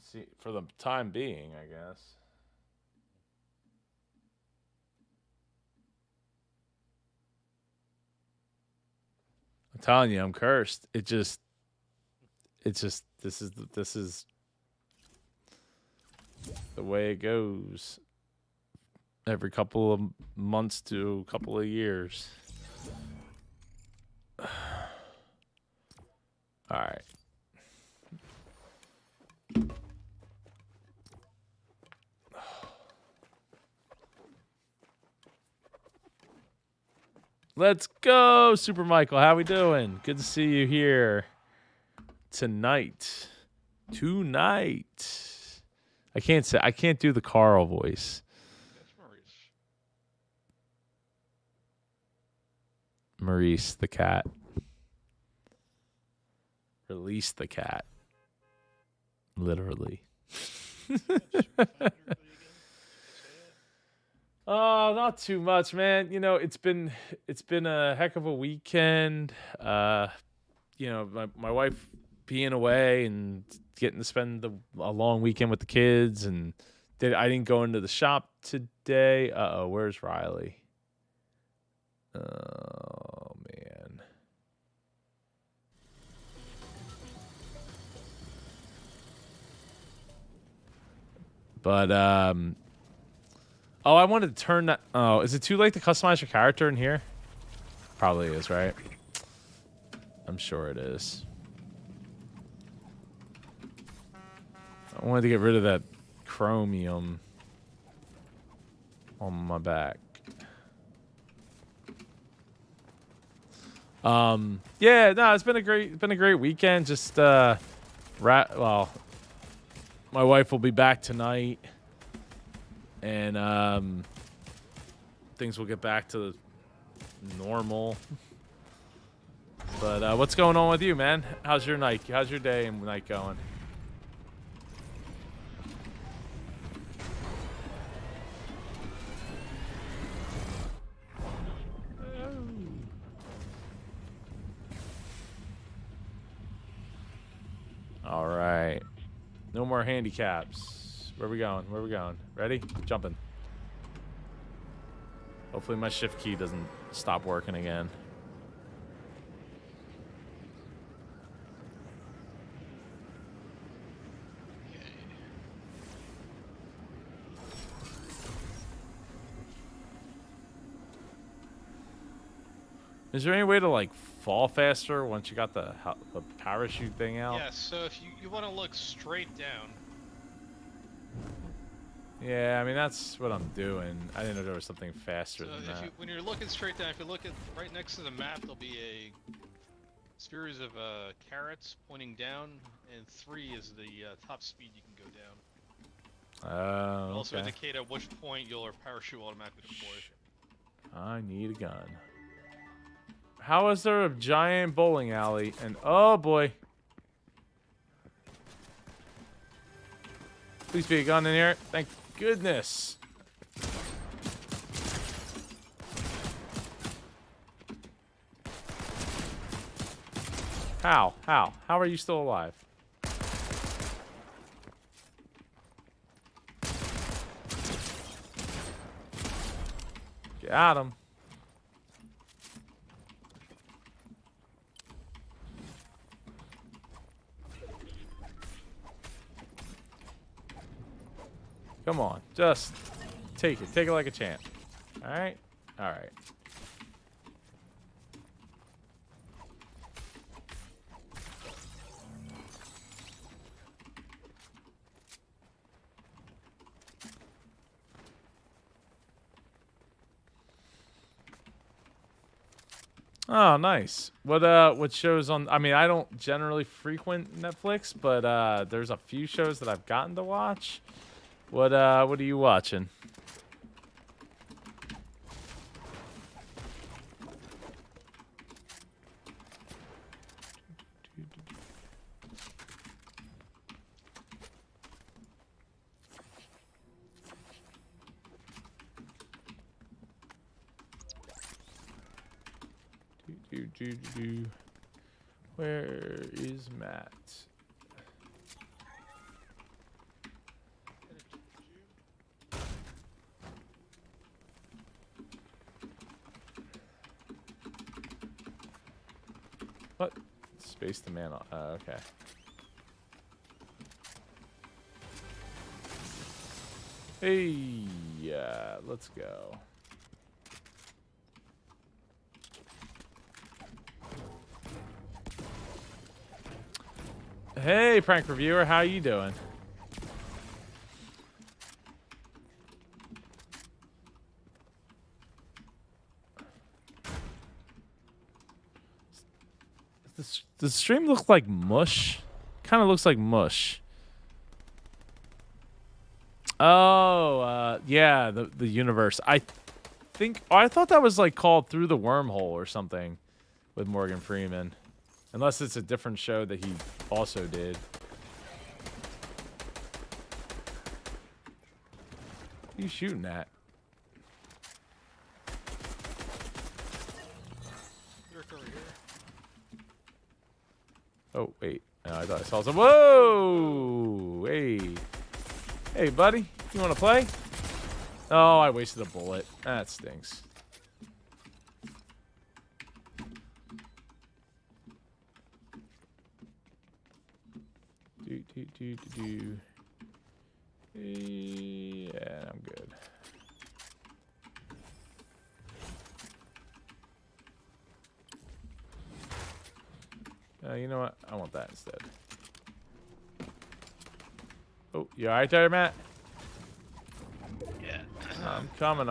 See, for the time being, I guess. I'm telling you, I'm cursed. It's just this is the way it goes. Every couple of months to a couple of years. All right. Let's go, Super Michael. How we doing? Good to see you here tonight. Tonight. I can't do the Carl voice. That's Maurice. Maurice the cat. Release the cat. Literally. Oh, not too much, man. You know, it's been a heck of a weekend. You know, my wife being away and getting to spend a long weekend with the kids, and I didn't go into the shop today. Uh-oh, where's Riley? Oh man. But oh, I wanted to turn that. Oh, is it too late to customize your character in here? Probably is, right? I'm sure it is. I wanted to get rid of that chromium on my back. Yeah, no, it's been a great weekend. Just well, my wife will be back tonight, and things will get back to normal. But what's going on with you, man? How's your night? How's your day and night going? All right. No more handicaps. Where we going? Where we going? Ready? Jumping. Hopefully my shift key doesn't stop working again. Is there any way to like fall faster once you got the parachute thing out? Yeah, so if you want to look straight down. Yeah, I mean that's what I'm doing. I didn't know there was something faster So than if that. when you're looking straight down, if you look at right next to the map, there'll be a series of carrots pointing down, and 3 is the top speed you can go down. Oh, It'll also okay. indicate at which point your parachute automatically deploys. I need a gun. How is there a giant bowling alley? And oh boy. Please be a gun in here. Thank goodness. How? How? How are you still alive? Got him. Come on. Just take it. Take it like a champ. All right? All right. Oh, nice. What shows on? I mean, I don't generally frequent Netflix, but there's a few shows that I've gotten to watch. What are you watching? Where is Matt? Space the man. Okay. Hey, yeah, let's go. Hey, prank reviewer, how you doing? Does the stream look like mush? Kind of looks like mush. Oh, yeah, the universe. I think I thought that was like called Through the Wormhole or something with Morgan Freeman. Unless it's a different show that he also did. What are you shooting at? Oh, wait. No, I thought I saw some. Whoa! Hey. Hey, buddy. You want to play? Oh, I wasted a bullet. That stinks. Do. Yeah, I'm good. You know what? I want that instead. Oh, you alright there, Matt? Yeah. I'm coming.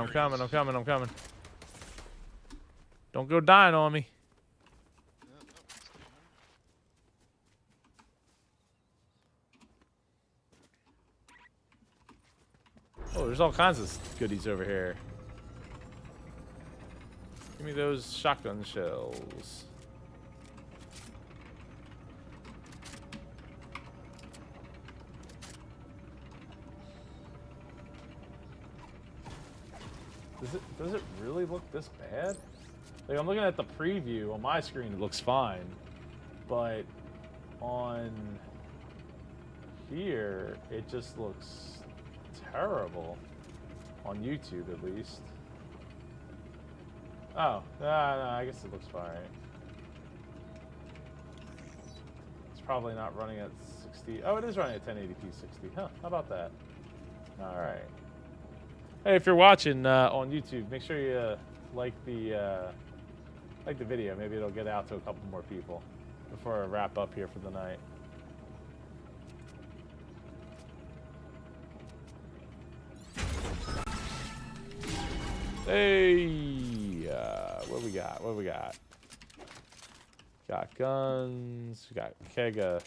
Don't go dying on me. Oh, there's all kinds of goodies over here. Give me those shotgun shells. Does it really look this bad? Like, I'm looking at the preview on my screen, it looks fine. But on here, it just looks terrible. On YouTube, at least. Oh, no, I guess it looks fine. It's probably not running at 60. Oh, it is running at 1080p 60. Huh, how about that? All right. Hey, if you're watching on YouTube, make sure you like the video. Maybe it'll get out to a couple more people before I wrap up here for the night. Hey, what we got? What we got? Got guns. We got kega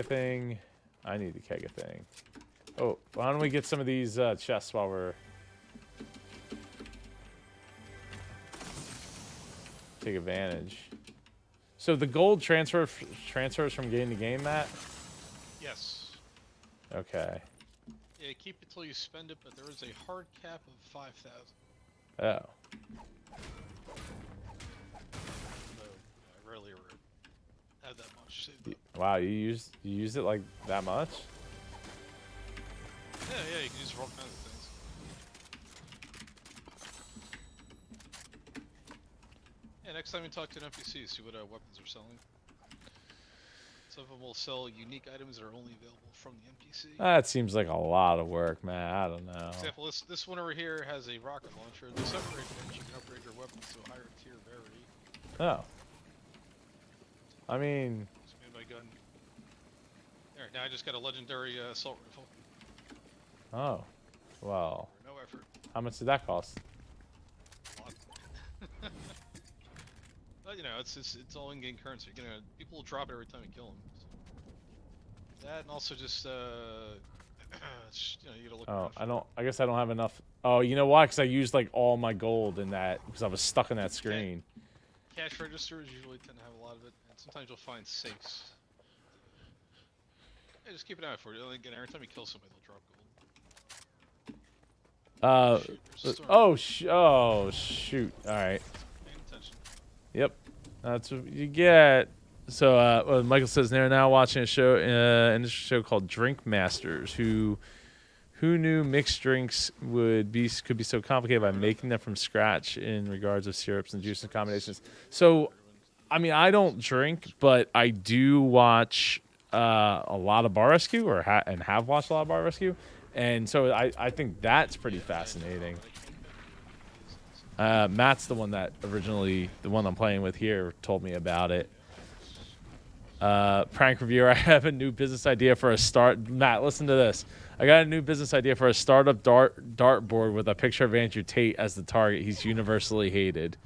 thing. I need the kega thing. Oh, why don't we get some of these chests while we're... Take advantage. So the gold transfers from game to game, Matt? Yes. Okay. Yeah, keep it till you spend it, but there is a hard cap of 5,000. Oh. So, I rarely ever have that much saved up. Wow, you used it like that much? Yeah, you can use it for all kinds of things. Yeah, next time you talk to an NPC, see what weapons are selling. Some of them will sell unique items that are only available from the NPC. That seems like a lot of work, man. I don't know. For example, this one over here has a rocket launcher. This upgrade bench, you can upgrade your weapons to a higher tier rarity. Oh. I mean... It's made by gun. There, now I just got a legendary assault rifle. Oh. Well. For no effort. How much did that cost? A lot. But, you know, it's all in-game currency. You know, people will drop it every time you kill them. So. That and also just, you know, you gotta look around I guess I don't have enough. Oh, you know why? Because I used like all my gold in that because I was stuck in that screen. Cash registers usually tend to have a lot of it, and sometimes you'll find safes. Yeah, just keep an eye out for it. Again, every time you kill somebody, they'll drop gold. Shoot. All right. Paying attention. Yep. That's what you get. So, well, Michael says they're now watching a show, industry show called Drink Masters. Who knew mixed drinks could be so complicated by making them from scratch in regards of syrups and juice and combinations. So, I mean, I don't drink, but I do watch a lot of Bar Rescue, and have watched a lot of Bar Rescue, and so I think that's pretty fascinating. Matt's the one that originally, the one I'm playing with here, told me about it. Prank reviewer, I have a new business idea for a start. Matt, listen to this. I got a new business idea for a startup dartboard with a picture of Andrew Tate as the target. He's universally hated.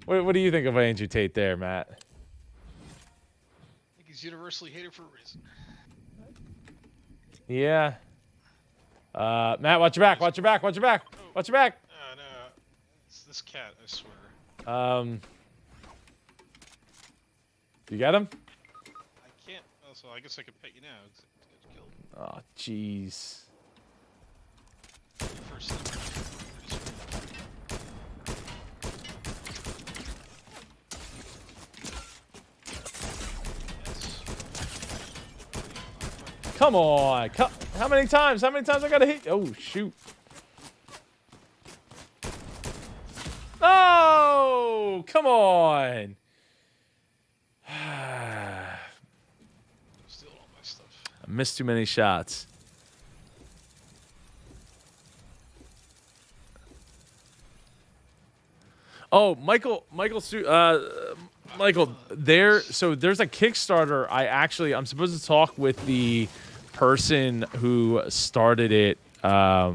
What do you think of Andrew Tate there, Matt? I think he's universally hated for a reason. Yeah. Matt, watch your back. Watch your back. Watch your back. Watch your back. Oh, no. It's this cat, I swear. You got him? I can't. Oh, so I guess I could pet you now. It's killed. Oh, jeez. First thing. Come on. How many times? How many times I gotta hit? Oh, shoot. Oh, come on. Steal all my stuff. I missed too many shots. Oh, Michael, there's a Kickstarter. I'm supposed to talk with the person who started it. I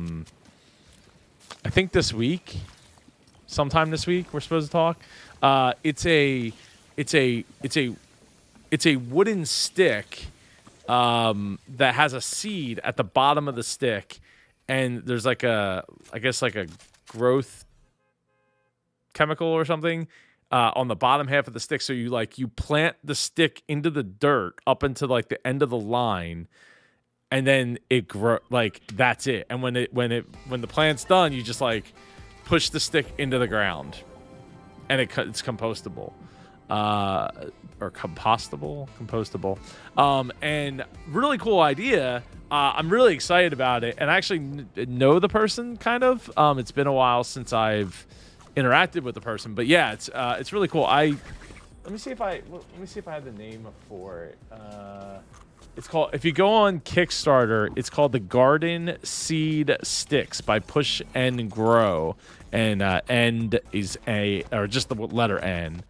think this week, sometime this week, we're supposed to talk. It's a wooden stick that has a seed at the bottom of the stick, and there's like a growth chemical or something on the bottom half of the stick. So you plant the stick into the dirt up into like the end of the line, and then it grow, like that's it. And when the plant's done, you just like push the stick into the ground, and it's compostable. Or compostable. And really cool idea. I'm really excited about it, and I actually know the person kind of. It's been a while since I've interacted with the person, but yeah, it's really cool. Let me see if I have the name for it. It's called, if you go on Kickstarter, it's called the Garden Seed Sticks by Push and Grow, and end is just the letter N.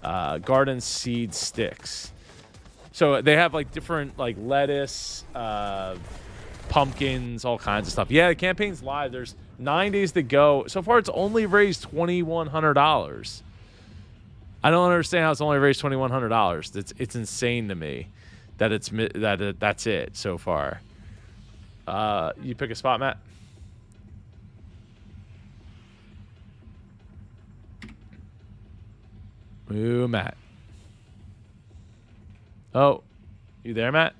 Garden Seed Sticks. So they have like different like lettuce, pumpkins, all kinds of stuff. Yeah, the campaign's live. There's 9 days to go. So far, it's only raised $2,100. I don't understand how it's only raised $2,100. It's insane to me that that's it so far. You pick a spot, Matt. Ooh, Matt. Oh, you there, Matt?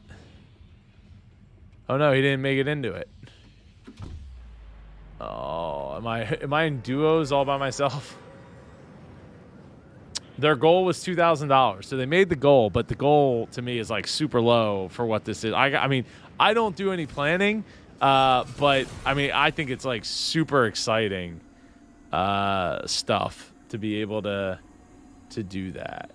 Oh no, he didn't make it into it. Oh, am I in duos all by myself? Their goal was $2,000, so they made the goal, but the goal to me is like super low for what this is. I mean, I don't do any planning, but I mean, I think it's like super exciting stuff to be able to do that.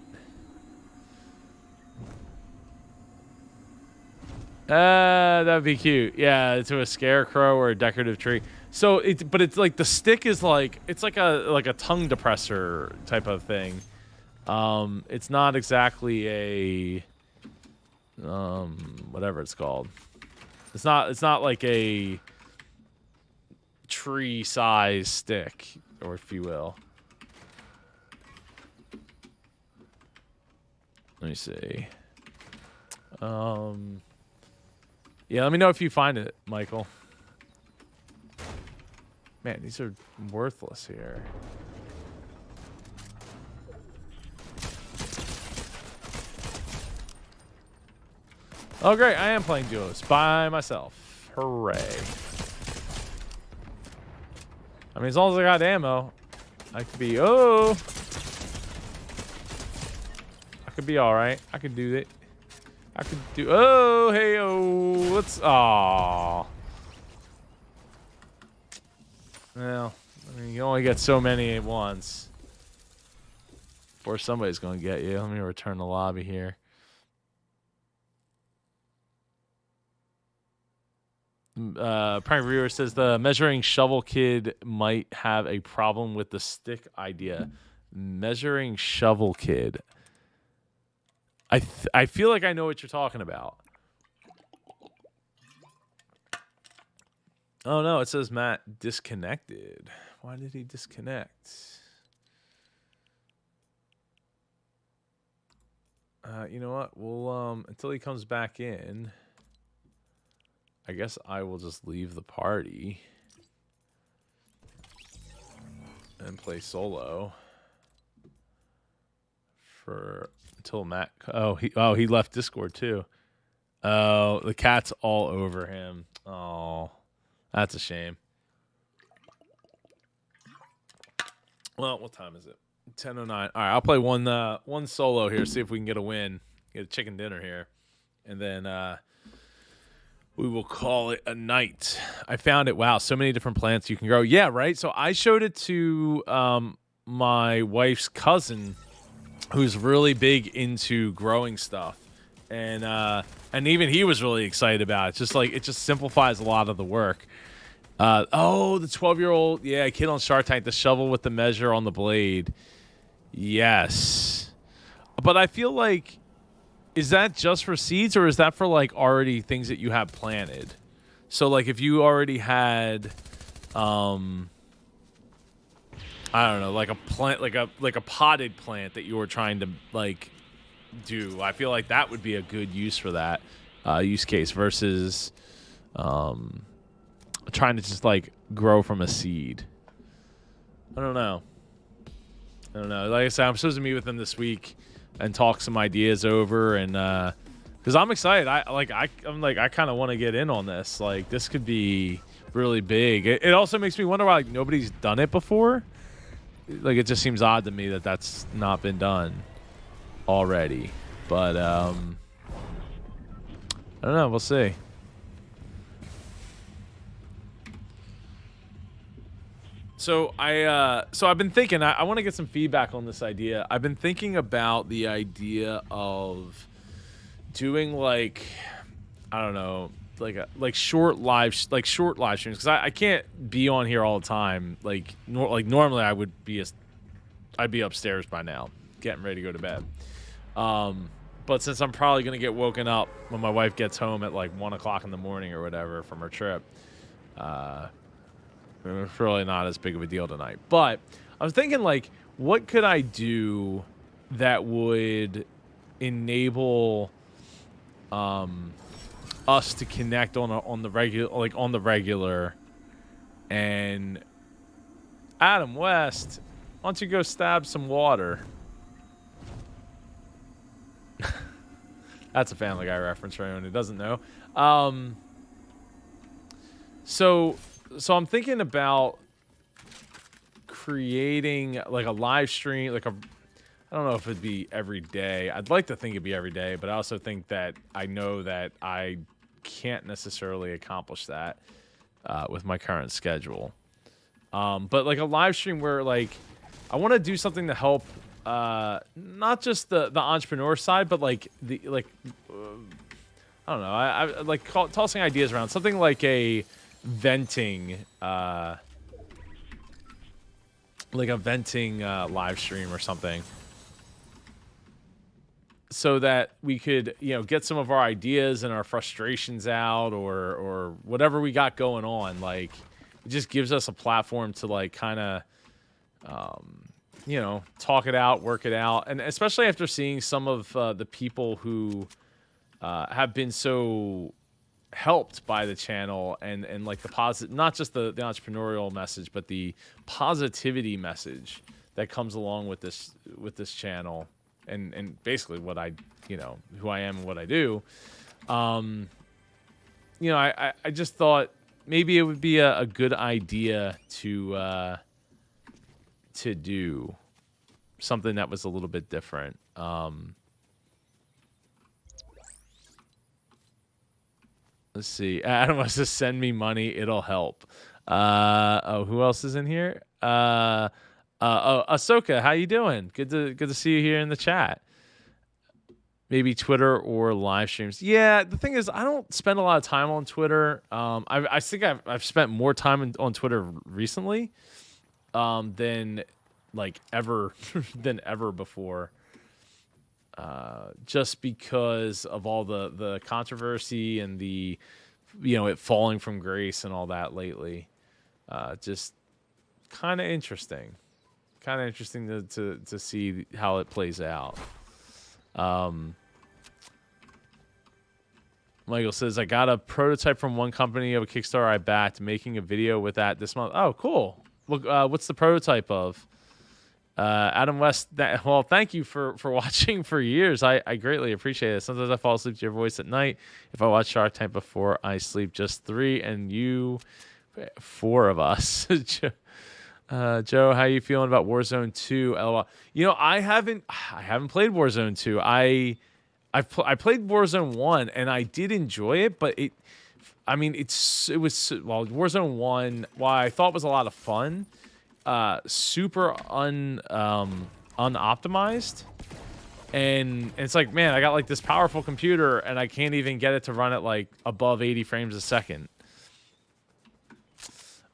That'd be cute. Yeah, to a scarecrow or a decorative tree. So but it's like the stick is like, it's like a tongue depressor type of thing. It's not exactly a whatever it's called. It's not like a tree size stick, or if you will. Let me see. Yeah, let me know if you find it, Michael. Man, these are worthless here. Oh, great. I am playing duos by myself. Hooray. I mean, as long as I got ammo, I could be... Oh! I could be alright. I could do it. I could do... Oh, hey, oh. Let's... Aw. Well, I mean, you only get so many at once. or somebody's going to get you. Let me return the lobby here. Prime Viewer says the measuring shovel kid might have a problem with the stick idea. Measuring shovel kid. I feel like I know what you're talking about. Oh no, it says Matt disconnected. Why did he disconnect? You know what? We'll until he comes back in, I guess I will just leave the party and play solo for until Matt. Oh, he left Discord too. Oh, the cat's all over him. Oh, that's a shame. Well, what time is it? 10:09. All right, I'll play one solo here. See if we can get a win. Get a chicken dinner here, and then we will call it a night. I found it. Wow, so many different plants you can grow. Yeah, right. So I showed it to my wife's cousin, who's really big into growing stuff, and even he was really excited about it. Just like it just simplifies a lot of the work. Oh, the 12-year-old, yeah, kid on Shark Tank, the shovel with the measure on the blade. Yes, but I feel like, is that just for seeds or is that for like already things that you have planted? So like if you already had, I don't know, like a plant, like a potted plant that you were trying to like do. I feel like that would be a good use for that use case versus trying to just like grow from a seed. I don't know. Like I said, I'm supposed to meet with them this week and talk some ideas over, and because I'm excited. I'm like I kind of want to get in on this. Like this could be really big. It also makes me wonder why like nobody's done it before. Like it just seems odd to me that that's not been done already. But I don't know. We'll see. So I've been thinking. I want to get some feedback on this idea. I've been thinking about the idea of doing like, I don't know, like short live streams, because I can't be on here all the time. Like normally I'd be upstairs by now, getting ready to go to bed. But since I'm probably gonna get woken up when my wife gets home at like 1 o'clock in the morning or whatever from her trip, it's really not as big of a deal tonight. But I was thinking, like, what could I do that would enable us to connect on the regular, and Adam West, why don't you go stab some water? That's a Family Guy reference for anyone who doesn't know. So I'm thinking about creating like a live stream, I don't know if it'd be every day. I'd like to think it'd be every day, but I also think that I know that I can't necessarily accomplish that with my current schedule. But like a live stream where like I want to do something to help not just the entrepreneur side, but like I don't know. I like tossing ideas around. Something like a venting live stream or something, so that we could, get some of our ideas and our frustrations out, or whatever we got going on. Like it just gives us a platform to like kind of talk it out, work it out. And especially after seeing some of the people who have been so helped by the channel, and like the positive, not just the entrepreneurial message, but the positivity message that comes along with this channel, and basically what I, who I am and what I do. I just thought maybe it would be a good idea to do something that was a little bit different. Let's see. Adam wants to send me money. It'll help. Who else is in here? Oh, Ahsoka, how you doing? Good to see you here in the chat. Maybe Twitter or live streams. Yeah, the thing is, I don't spend a lot of time on Twitter. I think I've spent more time on Twitter recently, than like ever than ever before. Just because of all the controversy and the it falling from grace and all that lately. Just kind of interesting. Kind of interesting to see how it plays out. Michael says, I got a prototype from one company of a Kickstarter I backed, making a video with that this month. Oh, cool. Look, what's the prototype of? Adam West, well, thank you for watching for years. I greatly appreciate it. Sometimes I fall asleep to your voice at night. If I watch Shark Tank before I sleep, just 3, and you, 4 of us. Joe, how you feeling about Warzone 2? LOL. I haven't played Warzone 2. I played Warzone 1 and I did enjoy it, but it was Warzone 1, while I thought was a lot of fun, super unoptimized. And it's like, man, I got like this powerful computer and I can't even get it to run at like above 80 frames a second.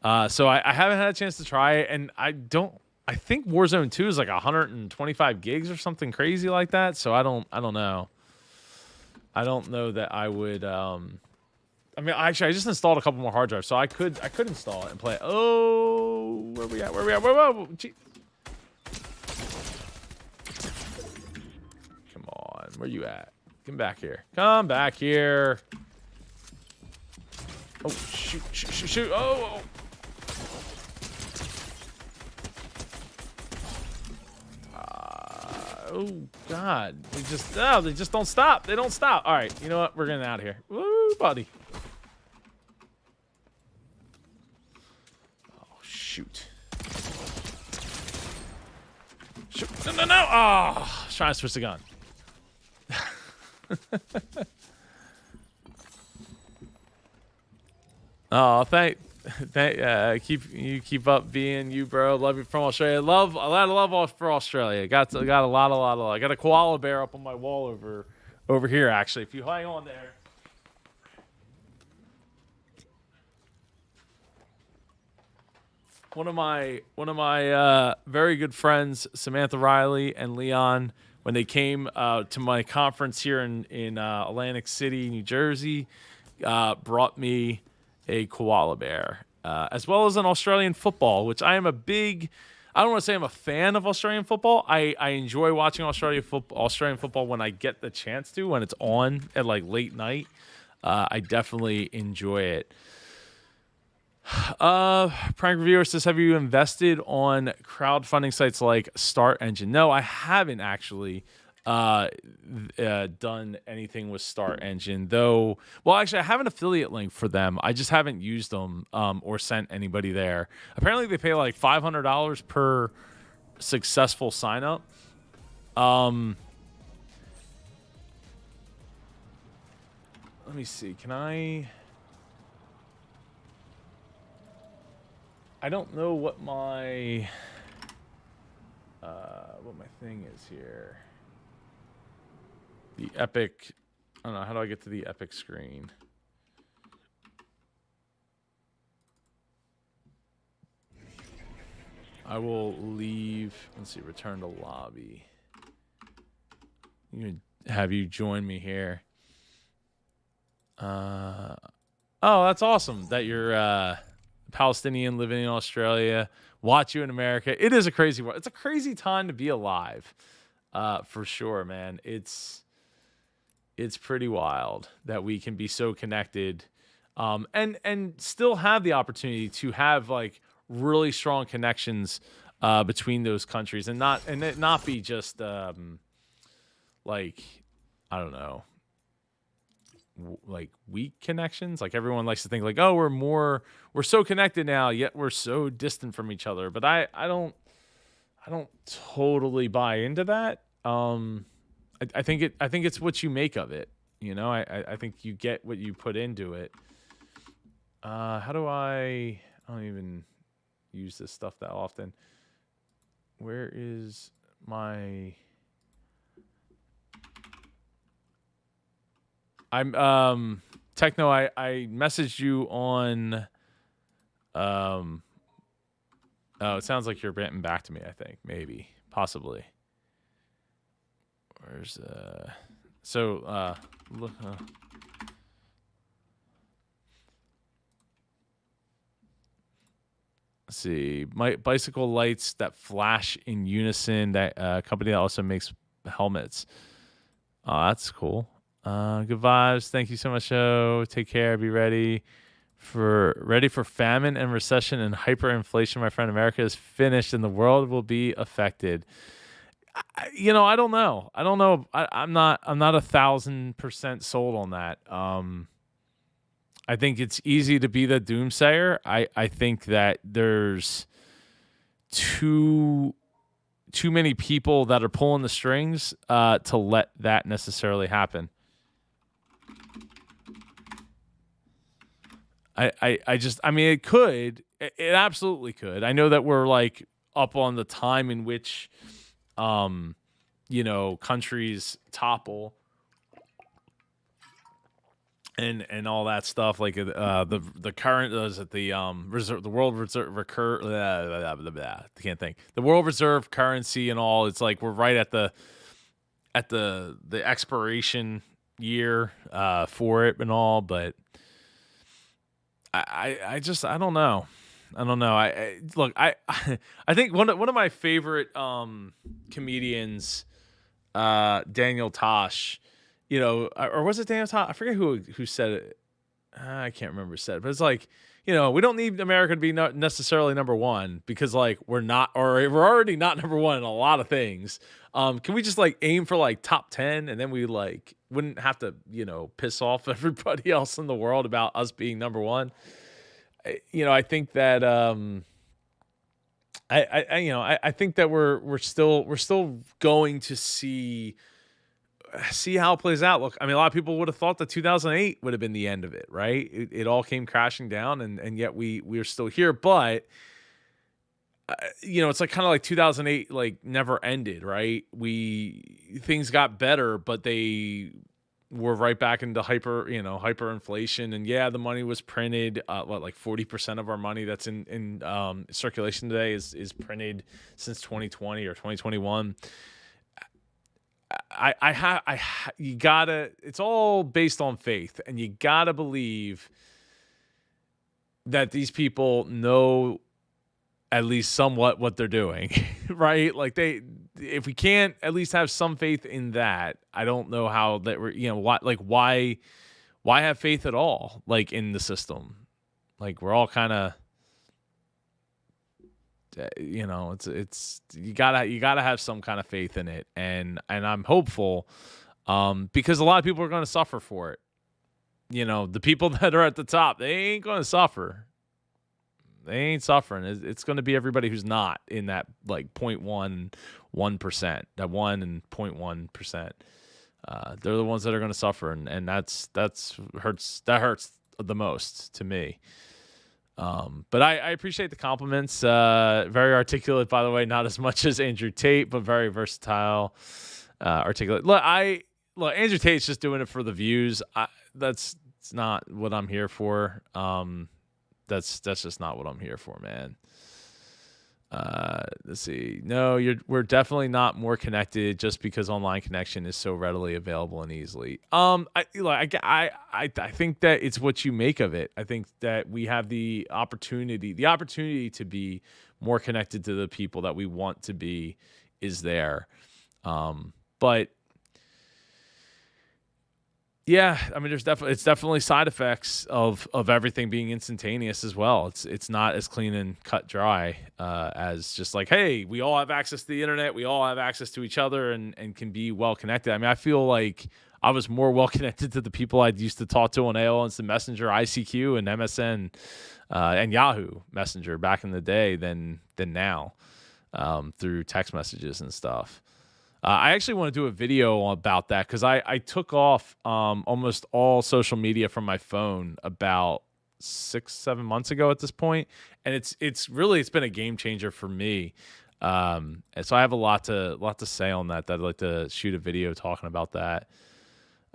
So I haven't had a chance to try it, and I think Warzone 2 is like 125 gigs or something crazy like that. So I don't know. I don't know that I would. Actually, I just installed a couple more hard drives, so I could install it and play it. Oh, where we at? Whoa. Come on, where you at? Come back here. Come back here. Oh, shoot. Oh. Oh God! They just don't stop. They don't stop. All right, you know what? We're getting out of here. Woo, buddy. Oh shoot! Shoot! No! Oh, I was trying to switch the gun. Oh, keep up being you, bro. Love you from Australia. A lot of love for Australia. Got a lot of love. I got a koala bear up on my wall over here. Actually, if you hang on there. One of my very good friends, Samantha Riley and Leon, when they came to my conference here in Atlantic City, New Jersey, brought me a koala bear, as well as an Australian football, which I am a big. I don't want to say I'm a fan of Australian football. I enjoy watching Australian football when I get the chance to, when it's on at like late night. I definitely enjoy it. Prank Reviewer says, have you invested on crowdfunding sites like Start Engine? No, I haven't actually done anything with Start Engine, though. Well, actually, I have an affiliate link for them. I just haven't used them or sent anybody there. Apparently, they pay like $500 per successful sign up. Let me see. Can I don't know what my thing is here. The Epic. I don't know. How do I get to the Epic screen? I will leave. Let's see. Return to lobby. Have you join me here? Oh, that's awesome that you're Palestinian living in Australia. Watch you in America. It is a crazy world. It's a crazy time to be alive, for sure, man. It's pretty wild that we can be so connected, and still have the opportunity to have like really strong connections between those countries, and it not be just like, I don't know, like weak connections. Like everyone likes to think like, oh, we're so connected now, yet we're so distant from each other. But I don't totally buy into that. I think it's what you make of it. I think you get what you put into it. How do I don't even use this stuff that often. Where is my? I'm Techno. I messaged you on. Um. Oh, it sounds like you're getting back to me. I think maybe, possibly. Where's So look. Let's see, my bicycle lights that flash in unison. That company that also makes helmets. Oh, that's cool. Good vibes. Thank you so much, show. Take care. Be ready for famine and recession and hyperinflation. My friend, America is finished, and the world will be affected. I don't know. I don't know. I'm not. I'm not 1,000% sold on that. I think it's easy to be the doomsayer. I think that there's too many people that are pulling the strings to let that necessarily happen. I mean, it could. It absolutely could. I know that we're like up on the time in which, countries topple and all that stuff. Like the current is it the reserve, the world reserve recur. I can't think. The world reserve currency and all. It's like we're right at the expiration year for it and all, but. I just I don't know. I don't know. I look. I think one of my favorite comedians, Daniel Tosh, or was it Daniel Tosh? I forget who said it. I can't remember who said it, but it's like, we don't need America to be not necessarily number one because like we're not, or we're already not number one in a lot of things. Can we just like aim for like top 10 and then we like wouldn't have to, piss off everybody else in the world about us being number one? I think that I think that we're still going to see how it plays out. Look, I mean, a lot of people would have thought that 2008 would have been the end of it, right? It all came crashing down, and yet we're still here. But it's like kind of like 2008, like never ended, right? Things got better, but they were right back into hyperinflation, and yeah, the money was printed. Like 40% of our money that's in circulation today is printed since 2020 or 2021. You gotta, it's all based on faith, and you gotta believe that these people know at least somewhat what they're doing, right? Like if we can't at least have some faith in that, I don't know how that we're, why have faith at all? Like in the system, like we're all kind of, it's you gotta have some kind of faith in it, and I'm hopeful, because a lot of people are going to suffer for it. The people that are at the top, they ain't going to suffer. They ain't suffering. It's going to be everybody who's not in that like 0.11%, that 1 and 0.1%. They're the ones that are going to suffer, and that's hurts. That hurts the most to me. But I appreciate the compliments. Very articulate, by the way, not as much as Andrew Tate, but very versatile, articulate. Look, Andrew Tate's just doing it for the views. It's not what I'm here for. That's just not what I'm here for, man. Let's see. No, we're definitely not more connected just because online connection is so readily available and easily. I think that it's what you make of it. I think that we have the opportunity to be more connected to the people that we want to be is there. But yeah, I mean, it's definitely side effects of everything being instantaneous as well. It's not as clean and cut dry as just like, hey, we all have access to the internet, we all have access to each other, and can be well connected. I mean, I feel like I was more well connected to the people I used to talk to on AOL Instant Messenger, ICQ, and MSN, and Yahoo Messenger back in the day than now, through text messages and stuff. I actually want to do a video about that because I took off almost all social media from my phone about 6-7 months ago at this point, and it's been a game changer for me. And so I have a lot to say on that. That I'd like to shoot a video talking about that.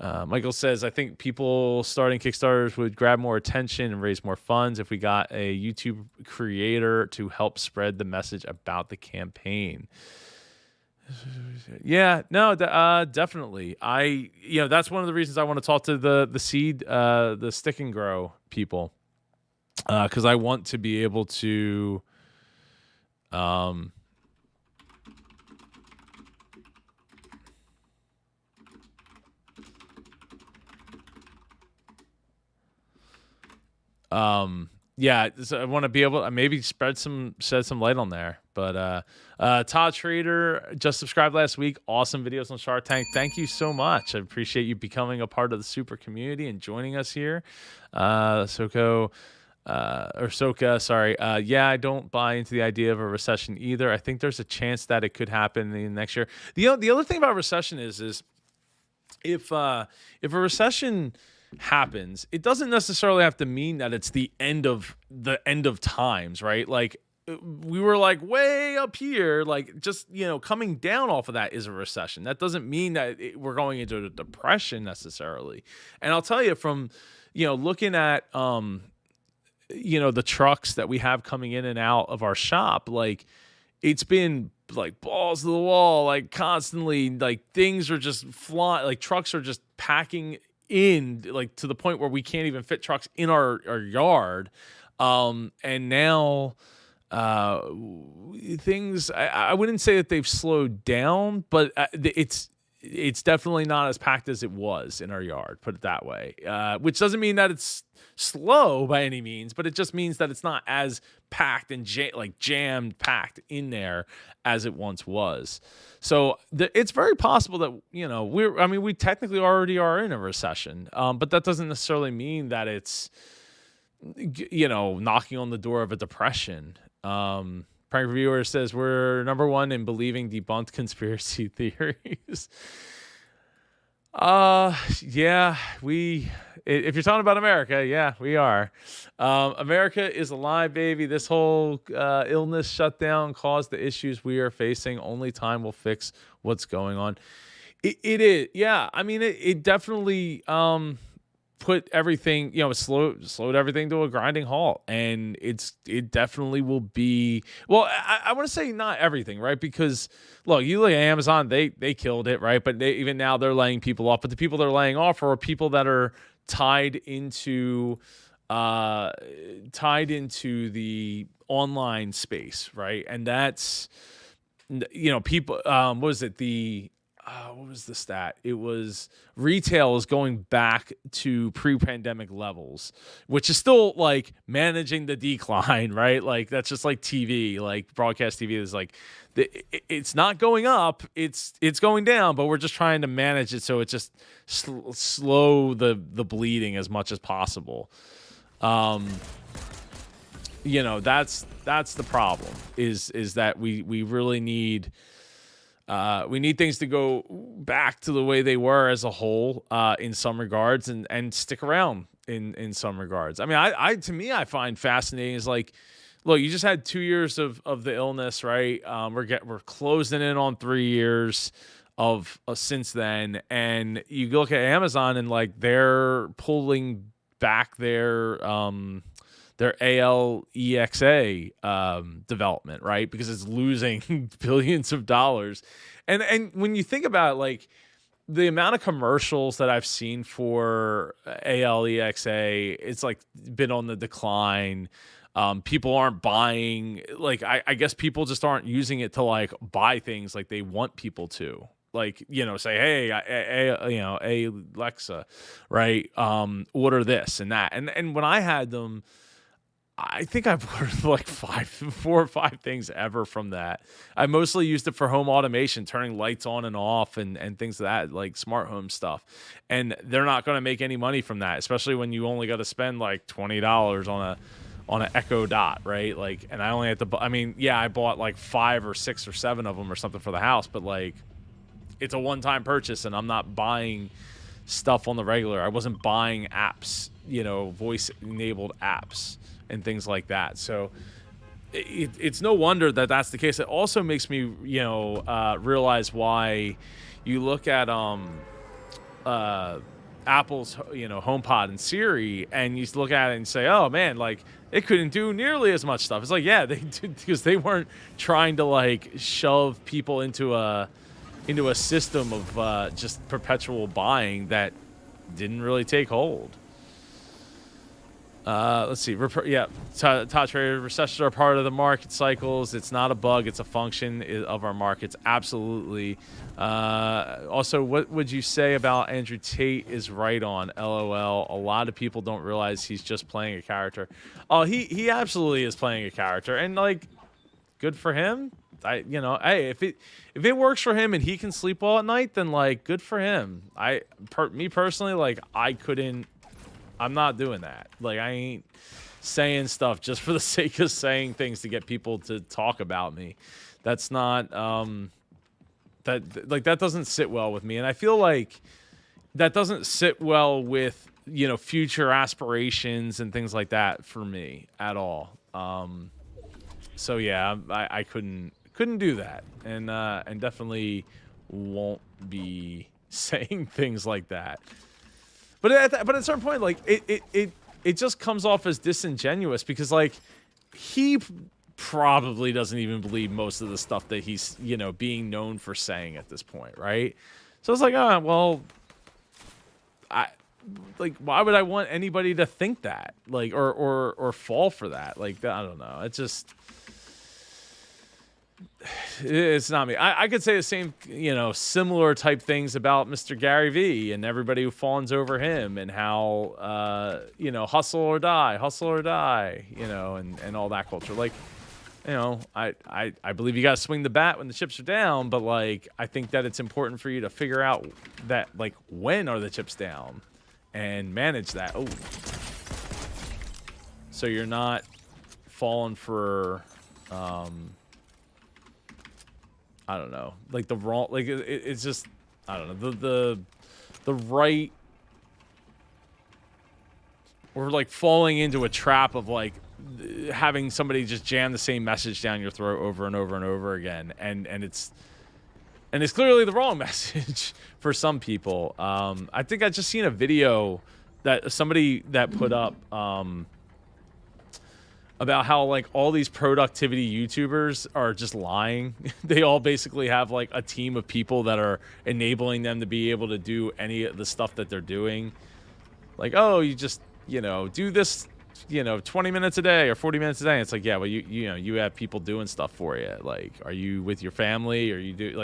Michael says, I think people starting Kickstarters would grab more attention and raise more funds if we got a YouTube creator to help spread the message about the campaign. Yeah, no, definitely. That's one of the reasons I want to talk to the seed, the stick and grow people, because I want to be able to, um, yeah, so I want to be able to maybe shed some light on there. But Todd Trader just subscribed last week. Awesome videos on Shark Tank. Thank you so much. I appreciate you becoming a part of the super community and joining us here. Soka, sorry. Yeah, I don't buy into the idea of a recession either. I think there's a chance that it could happen in the next year. The other thing about recession is if a recession happens, it doesn't necessarily have to mean that it's the end of times, right? Like we were like way up here, like just coming down off of that is a recession. That doesn't mean that we're going into a depression necessarily. And I'll tell you from looking at the trucks that we have coming in and out of our shop, like it's been like balls to the wall, like constantly, like things are just flying, like trucks are just packing in, like to the point where we can't even fit trucks in our yard. And now things, I wouldn't say that they've slowed down, but it's definitely not as packed as it was in our yard, put it that way. Which doesn't mean that it's slow by any means, but it just means that it's not as packed and jammed packed in there as it once was. So it's very possible that we technically already are in a recession, but that doesn't necessarily mean that it's knocking on the door of a depression. Prank Reviewer says we're number one in believing debunked conspiracy theories. Yeah, if you're talking about America, yeah, we are. America is alive, baby. This whole illness shutdown caused the issues we are facing. Only time will fix what's going on. It is, yeah. I mean, it definitely put everything, slowed everything to a grinding halt, and it definitely will be. Well, I want to say not everything, right? Because look, you look at Amazon, they killed it, right? But even now they're laying people off. But the people they're laying off are people that are tied into the online space, right? And that's people. What was it? What was the stat? It was retail is going back to pre-pandemic levels, which is still like managing the decline, right? Like that's just like TV, like broadcast TV is like it's not going up, it's going down, but we're just trying to manage it so it just slow the bleeding as much as possible. That's the problem is that we really need. We need things to go back to the way they were as a whole in some regards and stick around in some regards. I mean, I find fascinating is like, look, you just had 2 years of the illness, right? We're closing in on 3 years of since then, and you look at Amazon and like they're pulling back their ALEXA development, right? Because it's losing billions of dollars. And when you think about it, like the amount of commercials that I've seen for ALEXA, it's like been on the decline. People aren't buying, like I guess people just aren't using it to like buy things like they want people to. Like, say, hey, Alexa, right? Order this and that. And when I had them, I think I've ordered like 4 or 5 things ever from that. I mostly used it for home automation, turning lights on and off and things like that, like smart home stuff. And they're not going to make any money from that, especially when you only got to spend like $20 on an Echo Dot, right? Like, and I only had to, I bought like 5 or 6 or 7 of them or something for the house, but like it's a one-time purchase and I'm not buying stuff on the regular. I wasn't buying apps, voice enabled apps and things like that. So it's no wonder that that's the case. It also makes me, realize why you look at Apple's, HomePod and Siri, and you look at it and say, "Oh man, like it couldn't do nearly as much stuff." It's like, yeah, they did, because they weren't trying to like shove people into a system of just perpetual buying that didn't really take hold. Let's see. Todd Trader, recessions are part of the market cycles. It's not a bug. It's a function of our markets. Absolutely. Also, what would you say about Andrew Tate is right on? LOL. A lot of people don't realize he's just playing a character. Oh, he absolutely is playing a character, and like, good for him. Hey, if it works for him and he can sleep well at night, then like, good for him. Me personally, like, I couldn't. I'm not doing that. Like, I ain't saying stuff just for the sake of saying things to get people to talk about me. That's not that doesn't sit well with me, and I feel like that doesn't sit well with future aspirations and things like that for me at all. So yeah, I couldn't do that, and definitely won't be saying things like that. But at a certain point, like it just comes off as disingenuous, because like he probably doesn't even believe most of the stuff that he's being known for saying at this point, right? So it's like, well, why would I want anybody to think that, like, or fall for that? Like, I don't know. It's not me. I could say the same, similar type things about Mr. Gary Vee and everybody who fawns over him, and how, hustle or die, and all that culture. Like, I believe you got to swing the bat when the chips are down, but like, I think that it's important for you to figure out that, like, when are the chips down and manage that. Oh, so you're not falling for, I don't know, like the wrong, like it's just, I don't know, the right, or like falling into a trap of like having somebody just jam the same message down your throat over and over and over again, and it's clearly the wrong message for some people. I think I just seen a video that somebody that put up about how like all these productivity YouTubers are just lying. They all basically have like a team of people that are enabling them to be able to do any of the stuff that they're doing. Like, oh, you just, do this, 20 minutes a day or 40 minutes a day. And it's like, yeah, well, you have people doing stuff for you. Like, are you with your family, or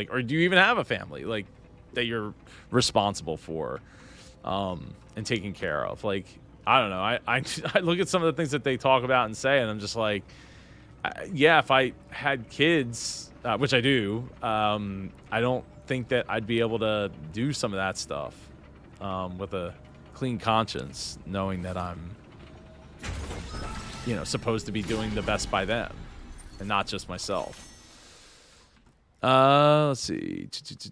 or do you even have a family like that you're responsible for and taking care of? Like, I don't know. I look at some of the things that they talk about and say, and I'm just like, yeah, if I had kids, which I do, I don't think that I'd be able to do some of that stuff with a clean conscience, knowing that I'm, supposed to be doing the best by them and not just myself. Let's see.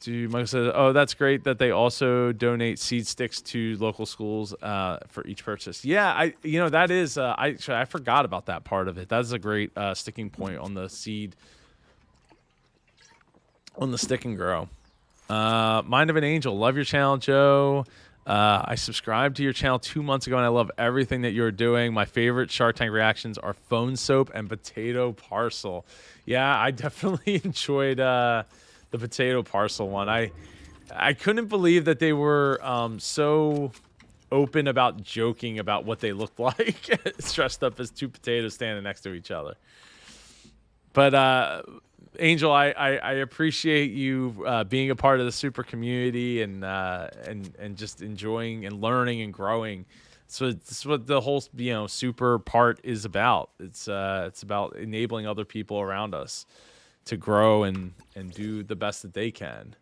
Michael said, "Oh, that's great that they also donate seed sticks to local schools for each purchase." Yeah, that is. I forgot about that part of it. That is a great sticking point on the seed, on the stick and grow. Mind of an Angel, love your channel, Joe. I subscribed to your channel 2 months ago, and I love everything that you're doing. My favorite Shark Tank reactions are phone soap and potato parcel. Yeah, I definitely enjoyed the potato parcel one. I couldn't believe that they were so open about joking about what they looked like, dressed up as two potatoes standing next to each other. But Angel, I appreciate you being a part of the super community and just enjoying and learning and growing. So it's what the whole super part is about. It's about enabling other people around us to grow and do the best that they can.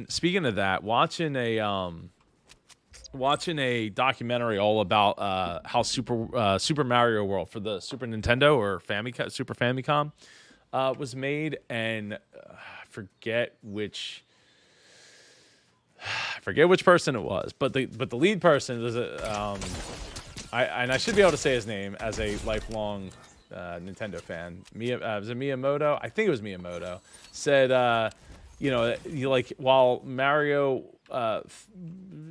Speaking of that, watching a documentary all about how Super Mario World for the Super Nintendo or Super Famicom was made, and I forget which person it was, but the lead person was I should be able to say his name as a lifelong Nintendo fan. Was it Miyamoto? I think it was Miyamoto. Said, you know, while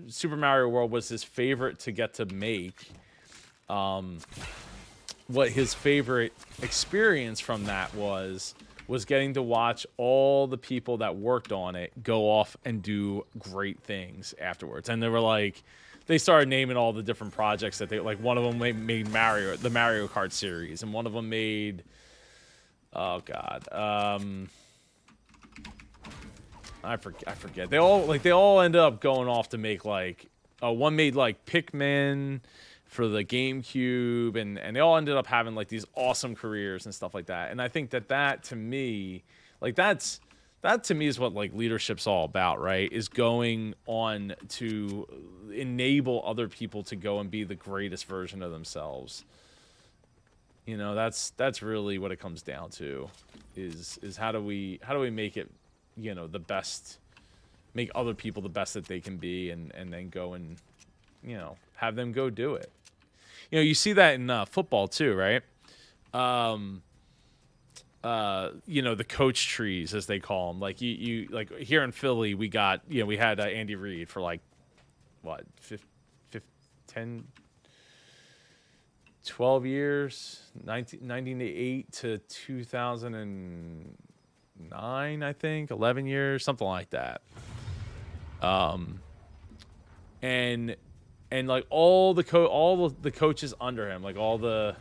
Super Mario World was his favorite to get to make, what his favorite experience from that was getting to watch all the people that worked on it go off and do great things afterwards. And they were like, they started naming all the different projects that they like. One of them made the Mario Kart series, and one of them made, oh god, I forget. They all ended up going off to make like, one made like Pikmin for the GameCube, and they all ended up having like these awesome careers and stuff like that. And I think that to me, like that to me is what like leadership's all about, right? Is going on to enable other people to go and be the greatest version of themselves. You know, that's really what it comes down to, is how do we make it, you know, the best, make other people the best that they can be, and then go and, you know, have them go do it. You know, you see that in football too, right? You know, the coach trees, as they call them. Like you like here in Philly, we had Andy Reid for like what 10, 12 years, 1998 to 2009, I think, 11 years, something like that. And like all the coaches under him, like all the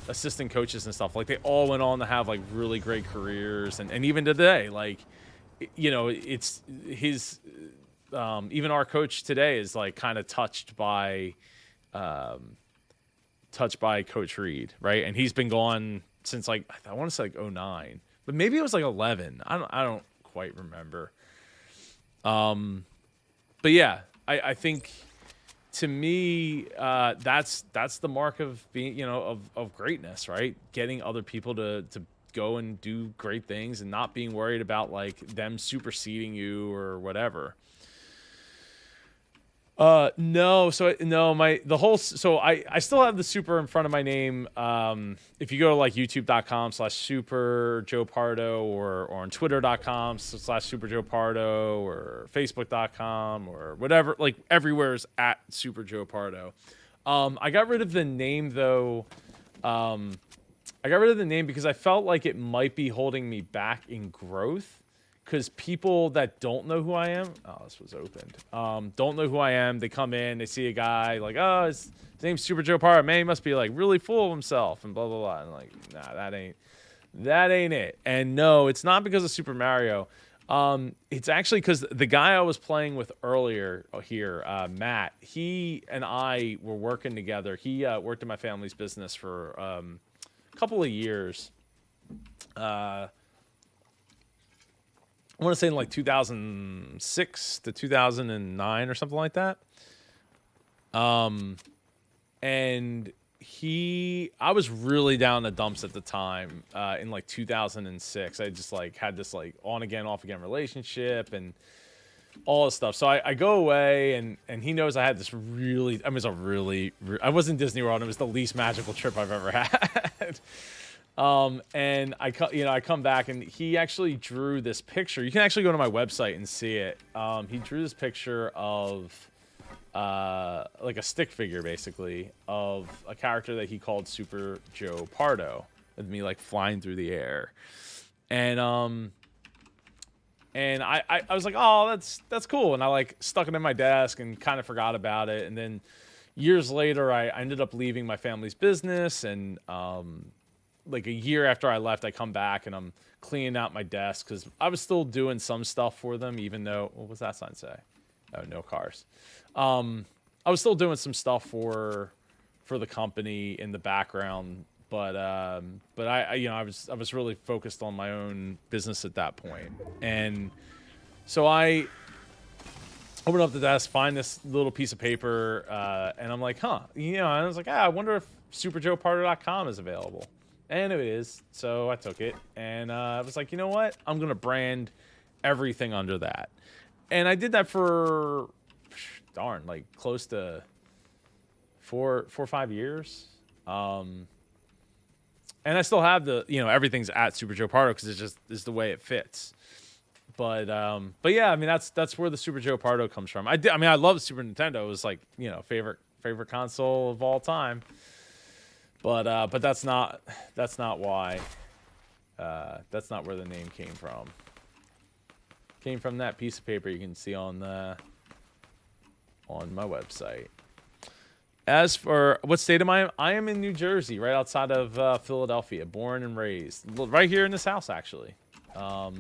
assistant coaches and stuff, like they all went on to have like really great careers, and even today, like, you know, it's his even our coach today is like kind of touched by Coach Reid, right? And he's been gone since like, I want to say like 09, but maybe it was like 11. I don't quite remember. But yeah, I think, to me, that's the mark of being, you know, of greatness, right? Getting other people to go and do great things and not being worried about like them superseding you or whatever. I still have the super in front of my name. If you go to like youtube.com/super Joe Pardo, or on twitter.com/super Joe Pardo, or facebook.com, or whatever, like everywhere is at Super Joe Pardo. I got rid of the name though. I got rid of the name because I felt like it might be holding me back in growth. Because people that don't know who I am, this was opened, don't know who I am, they come in, they see a guy, like, oh, his name's Super Joe Pardo, man, he must be, like, really full of himself, and blah, blah, blah, and like, nah, that ain't it. And no, it's not because of Super Mario. It's actually because the guy I was playing with earlier here, Matt, he and I were working together. He worked in my family's business for a couple of years. I want to say in like 2006 to 2009 or something like that. And I was really down in the dumps at the time, in like 2006. I just like had this like on again, off again relationship and all this stuff. So I go away, and he knows I had this really, I was in Disney World, and it was the least magical trip I've ever had. And I come back, and he actually drew this picture. You can actually go to my website and see it. He drew this picture of like a stick figure, basically, of a character that he called Super Joe Pardo, with me like flying through the air. And I was like, oh, that's cool. And I like stuck it in my desk and kind of forgot about it. And then years later, I ended up leaving my family's business, and like a year after I left, I come back and I'm cleaning out my desk because I was still doing some stuff for them, even though, what was that sign say? Oh, no cars. I was still doing some stuff for the company in the background, but I was really focused on my own business at that point. And so I open up the desk, find this little piece of paper, and I'm like, and I was like, I wonder if superjoepardo.com is available. And it is, so I took it, and I was like, you know what? I'm going to brand everything under that. And I did that for, like, close to 4 or 5 years. And I still have the, everything's at Super Joe Pardo because it's just is the way it fits. But yeah, I mean that's where the Super Joe Pardo comes from. I love Super Nintendo. It was like, favorite console of all time. But that's not why. That's not where the name came from. Came from that piece of paper you can see on my website. As for what state am I am in New Jersey, right outside of Philadelphia, born and raised, right here in this house actually. I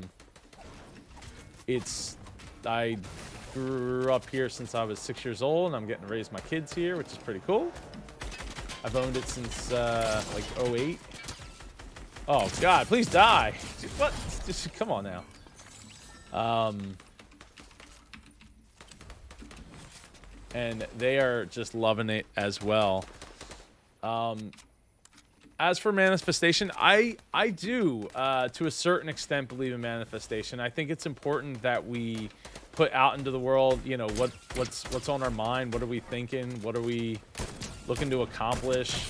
grew up here since I was 6 years old, and I'm getting to raise my kids here, which is pretty cool. I've owned it since like '08. Oh God, please die! What? Just come on now. And they are just loving it as well. As for manifestation, I do to a certain extent believe in manifestation. I think it's important that we put out into the world, what's on our mind, what are we thinking, what are we looking to accomplish.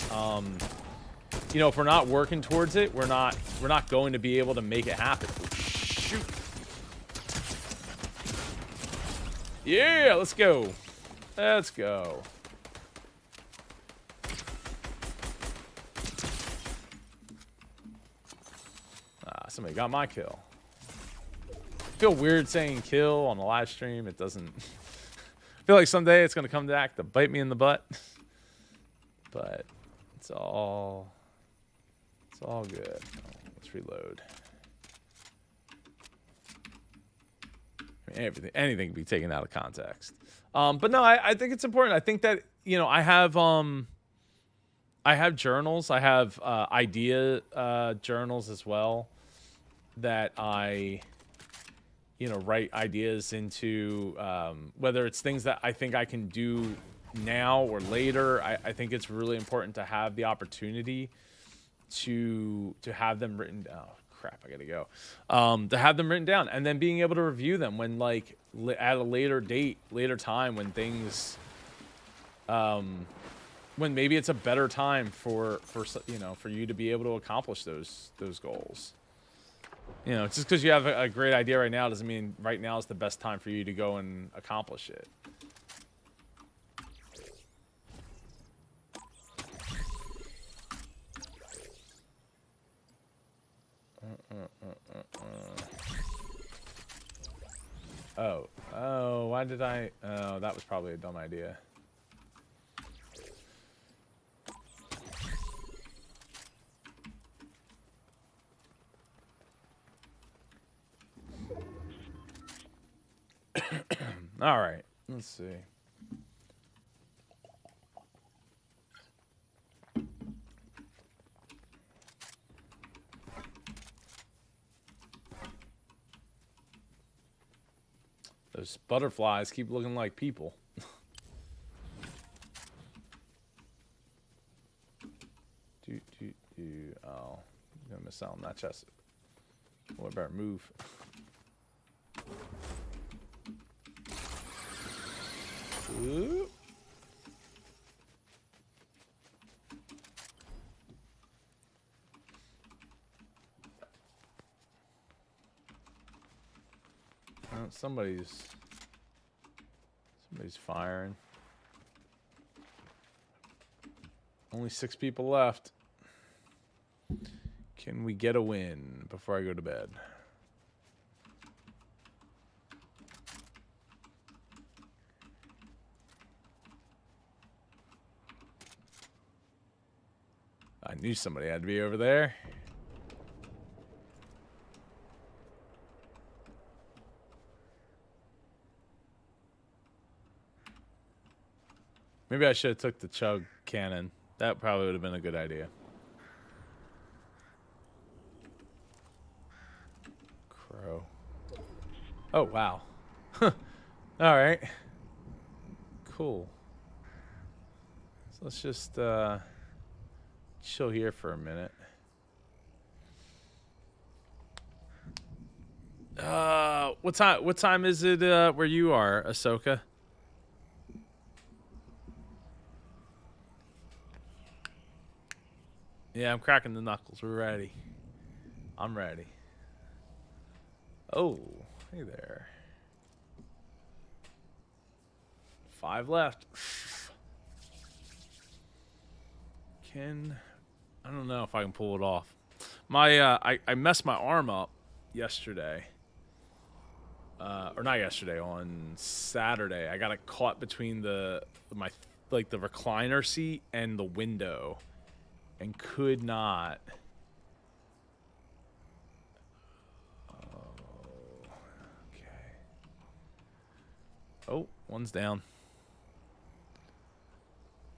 If we're not working towards it, we're not going to be able to make it happen. Shoot. Yeah, let's go. Let's go. Somebody got my kill. I feel weird saying kill on a live stream. It doesn't. I feel like someday it's gonna come back to bite me in the butt. But it's all good. Let's reload. I mean, anything can be taken out of context. But no, I think it's important. I think that I have journals. I have idea journals as well that I write ideas into, whether it's things that I think I can do now or later. I think it's really important to have the opportunity to have them written down. Oh crap, I gotta go. To have them written down and then being able to review them when like at a later time when things when maybe it's a better time for you to be able to accomplish those goals. Just because you have a great idea right now doesn't mean right now is the best time for you to go and accomplish it. Oh, why did I? Oh, that was probably a dumb idea. All right, let's see. Those butterflies keep looking like people. Oh, I'm gonna miss out on that chest. Well, I better move. Ooh. Oh, somebody's firing. Only 6 people left. Can we get a win before I go to bed? I knew somebody had to be over there. Maybe I should have took the chug cannon. That probably would have been a good idea. Crow. Oh, wow. All right. Cool. So let's just chill here for a minute. What time is it where you are, Ahsoka? Yeah, I'm cracking the knuckles. We're ready. I'm ready. Oh, hey there. 5 left. I don't know if I can pull it off. I messed my arm up yesterday. Or not yesterday, on Saturday. I got it caught between the recliner seat and the window and could not. Okay. Oh, one's down.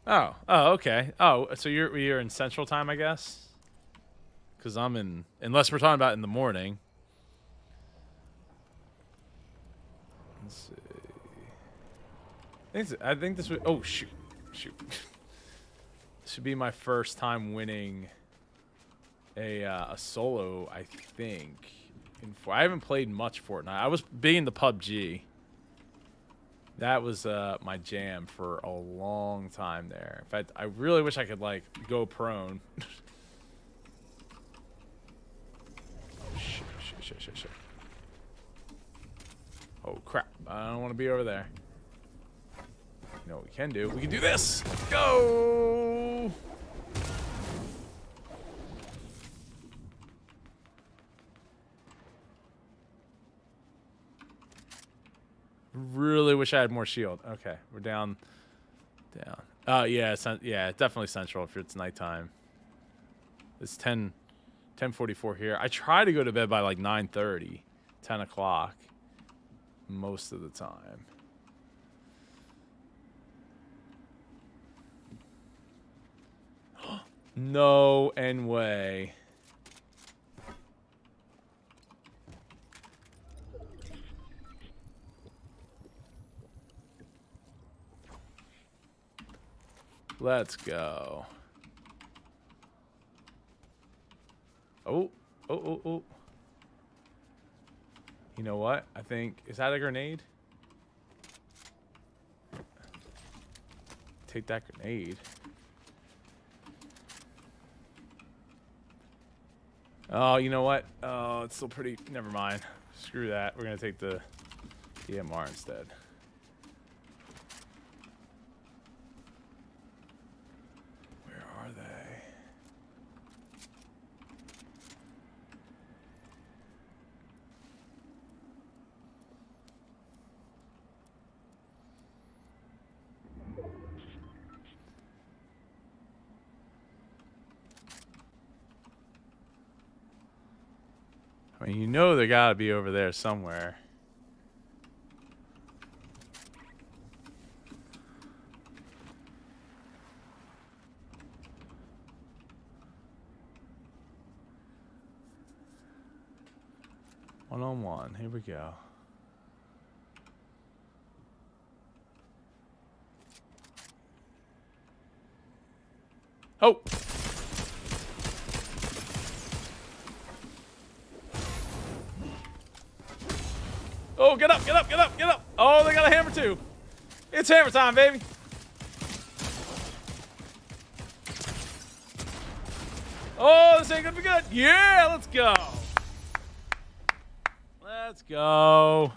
Oh, okay. Oh, so you're in Central Time, I guess? Because I'm in, unless we're talking about in the morning. Let's see. I think this would. Oh shoot. This should be my first time winning a solo. I think. I haven't played much Fortnite. I was big into PUBG. That was my jam for a long time there. In fact, I really wish I could like go prone. Shit. Oh crap! I don't want to be over there. You know what we can do? We can do this! Go! Really wish I had more shield. Okay, we're down. Yeah, definitely Central if it's nighttime. It's 10:44 here. I try to go to bed by like 9:30, 10 o'clock most of the time. No and way. Let's go. Oh. You know what? I think, is that a grenade? Take that grenade. Oh, you know what? Oh, it's still pretty, never mind. Screw that. We're gonna take the EMR instead. Where are they? I mean, you know they gotta be over there somewhere. One-on-one. Here we go. Oh! Oh, get up! Oh, they got a hammer too. It's hammer time, baby. Oh, this ain't gonna be good. Yeah, let's go. Let's go.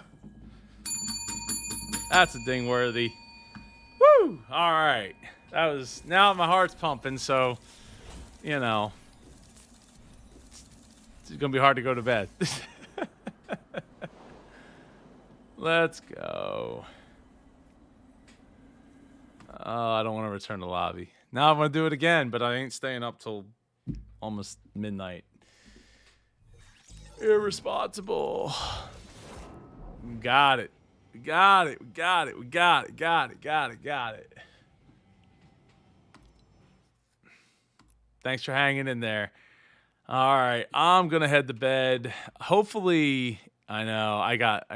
That's a ding worthy. Woo! All right. That was, now my heart's pumping, so, you know, it's gonna be hard to go to bed. Let's go. Oh, I don't want to return to lobby. Now I'm going to do it again, but I ain't staying up till almost midnight. Irresponsible. Got it. Got it. Thanks for hanging in there. All right, I'm going to head to bed. Hopefully, I know, I got